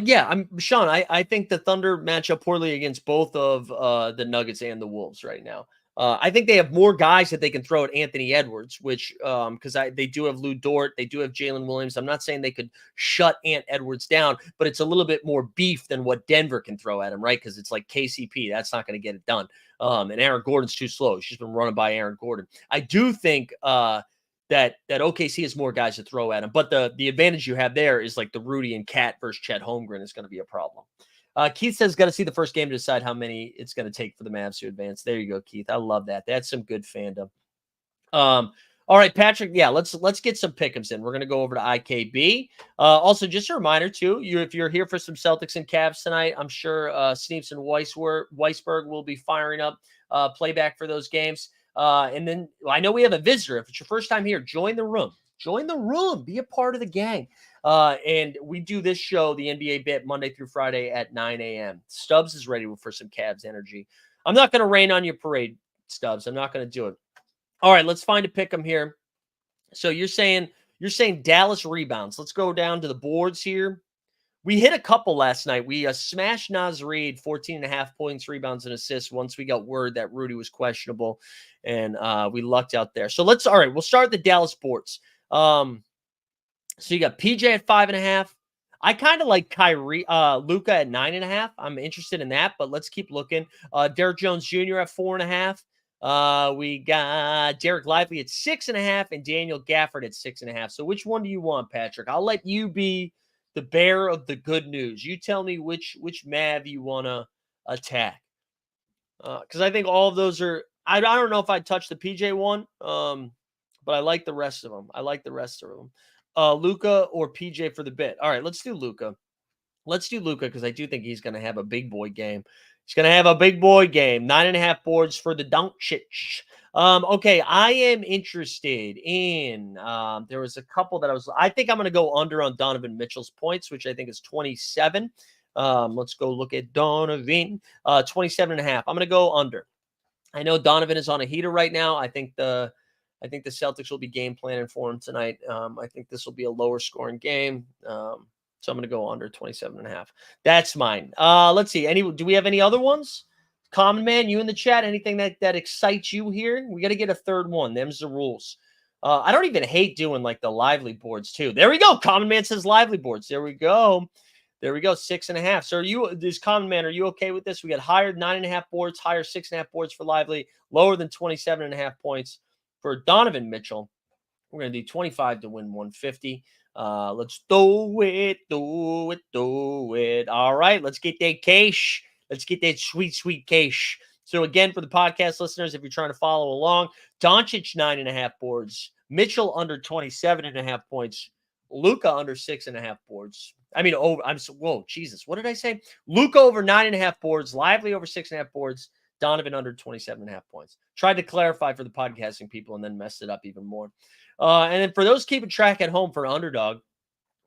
Yeah, Sean. I think the Thunder match up poorly against both of the Nuggets and the Wolves right now. I think they have more guys that they can throw at Anthony Edwards, which because they do have Lou Dort, they do have Jalen Williams. I'm not saying they could shut Ant Edwards down, but it's a little bit more beef than what Denver can throw at him, right? Because it's like KCP, that's not going to get it done. And Aaron Gordon's too slow. She's been running by Aaron Gordon. I do think that OKC has more guys to throw at him. But the advantage you have there is like the Rudy and Cat versus Chet Holmgren is going to be a problem. Keith says, got to see the first game to decide how many it's going to take for the Mavs to advance. There you go, Keith. I love that. That's some good fandom. All right, Patrick. Yeah, let's get some pick'ems in. We're going to go over to IKB. Also, just a reminder too, if you're here for some Celtics and Cavs tonight, I'm sure Sneeps and Weisberg will be firing up playback for those games. And then I know we have a visitor. If it's your first time here, join the room. Join the room. Be a part of the gang. And we do this show, the NBA Bit, Monday through Friday at 9 a.m. Stubbs is ready for some Cavs energy. I'm not going to rain on your parade, Stubbs. I'm not going to do it. All right, let's find a pick 'em here. So you're saying Dallas rebounds. Let's go down to the boards here. We hit a couple last night. We smashed Naz Reid, 14.5 points, rebounds, and assists once we got word that Rudy was questionable, and we lucked out there. So we'll start the Dallas boards. So you got PJ at 5.5. I kind of like Luka at 9.5. I'm interested in that, but let's keep looking. Derrick Jones Jr. at 4.5. We got Derek Lively at 6.5 and Daniel Gafford at 6.5. So which one do you want, Patrick? I'll let you be the bearer of the good news. You tell me which Mav you want to attack. Because I think all of those are. I don't know if I'd touch the PJ one, but I like the rest of them. Luka or PJ for the bit. All right, let's do Luka. Because I do think he's going to have a big boy game. 9.5 boards for the Doncic. Okay, I am interested in. There was a couple that I think I'm going to go under on Donovan Mitchell's points, which I think is 27. Let's go look at Donovan. 27.5. I'm going to go under. I know Donovan is on a heater right now. I think the Celtics will be game planning for him tonight. I think this will be a lower scoring game. So I'm going to go under 27.5. That's mine. Let's see. Do we have any other ones? Common Man, you in the chat? Anything that excites you here? We got to get a third one. Them's the rules. I don't even hate doing like the lively boards too. There we go. Common Man says lively boards. There we go. 6.5. So this Common Man, are you okay with this? We got higher 9.5 boards, higher 6.5 boards for lively, lower than 27.5 points for Donovan Mitchell. We're going to do 25 to win 150. Let's do it. All right, let's get that cash. Let's get that sweet cash. So again, for the podcast listeners, if you're trying to follow along, Doncic 9.5 boards, Mitchell under 27.5 points, Luka under 6.5 boards. Whoa, Jesus, what did I say? Luka over 9.5 boards, Lively over 6.5 boards, Donovan under 27.5 points. Tried to clarify for the podcasting people and then messed it up even more. And then for those keeping track at home for Underdog,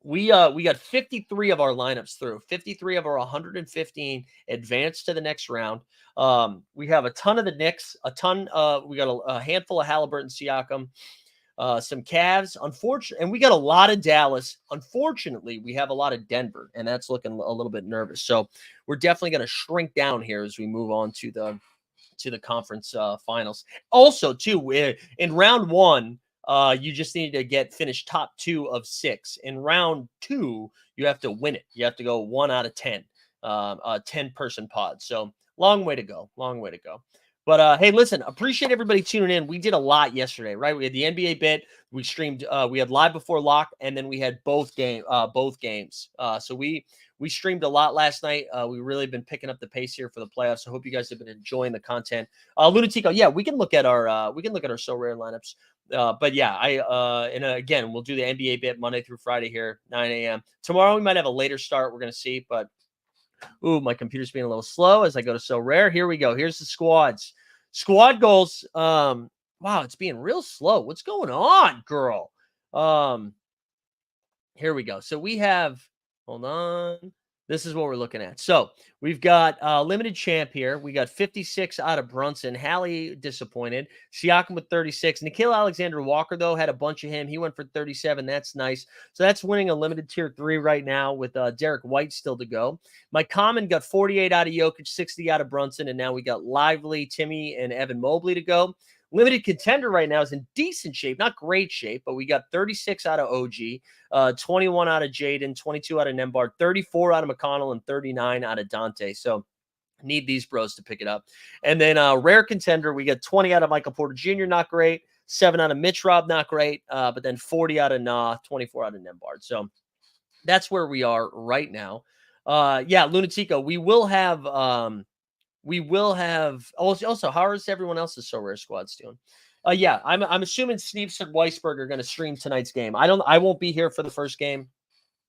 We got 53 of our lineups through. 53 of our 115 advanced to the next round. We have a ton of the Knicks, we got a handful of Halliburton, Siakam, some Cavs, unfortunately, and we got a lot of Dallas. Unfortunately, we have a lot of Denver, and that's looking a little bit nervous. So we're definitely going to shrink down here as we move on to the conference finals. Also, too, in round one, you just need to finish top 2 of 6. In round 2, you have to win it. You have to go 1 out of 10, a 10-person pod. So long way to go. Long way to go. But hey, listen, appreciate everybody tuning in. We did a lot yesterday, right? We had the NBA bit. We streamed. We had live before lock, and then we had both games. So we streamed a lot last night. We really been picking up the pace here for the playoffs. So hope you guys have been enjoying the content. Lunatico, yeah, we can look at our So Rare lineups. But yeah, again, we'll do the NBA bit Monday through Friday here, 9 a.m. Tomorrow we might have a later start. We're gonna see, but my computer's being a little slow as I go to So Rare. Here we go. Here's the squads. Squad goals. Wow, it's being real slow. What's going on, girl? Here we go. So we have, hold on. This is what we're looking at. So we've got limited champ here. We got 56 out of Brunson. Hallie disappointed. Siakam with 36. Nikhil Alexander-Walker, though, had a bunch of him. He went for 37. That's nice. So that's winning a limited tier 3 right now with Derek White still to go. Mike Common got 48 out of Jokic, 60 out of Brunson. And now we got Lively, Timmy, and Evan Mobley to go. Limited contender right now is in decent shape, not great shape, but we got 36 out of OG, 21 out of Jaden, 22 out of Nembhard, 34 out of McConnell, and 39 out of Dante. So need these bros to pick it up. And then rare contender, we got 20 out of Michael Porter Jr., not great, 7 out of Mitch Rob, not great, but then 40 out of Nah, 24 out of Nembhard. So that's where we are right now. Yeah, Lunatico, we will have also how is everyone else's So Rare squads doing? Yeah, I'm assuming Sneeps and Weisberg are gonna stream tonight's game. I won't be here for the first game.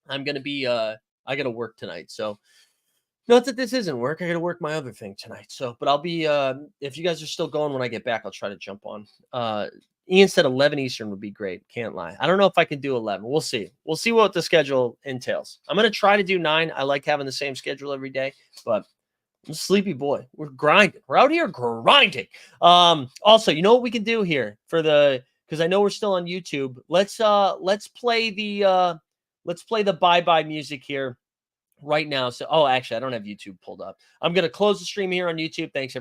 I'm gonna be I gotta work tonight. So not that this isn't work. I gotta work my other thing tonight. So but I'll be if you guys are still going when I get back, I'll try to jump on. Ian said 11 Eastern would be great. Can't lie. I don't know if I can do 11. We'll see. We'll see what the schedule entails. I'm gonna try to do 9. I like having the same schedule every day, but I'm a sleepy boy. We're grinding. We're out here grinding. Also, you know what we can do here because I know we're still on YouTube. Let's play the bye-bye music here right now. So actually I don't have YouTube pulled up. I'm gonna close the stream here on YouTube. Thanks.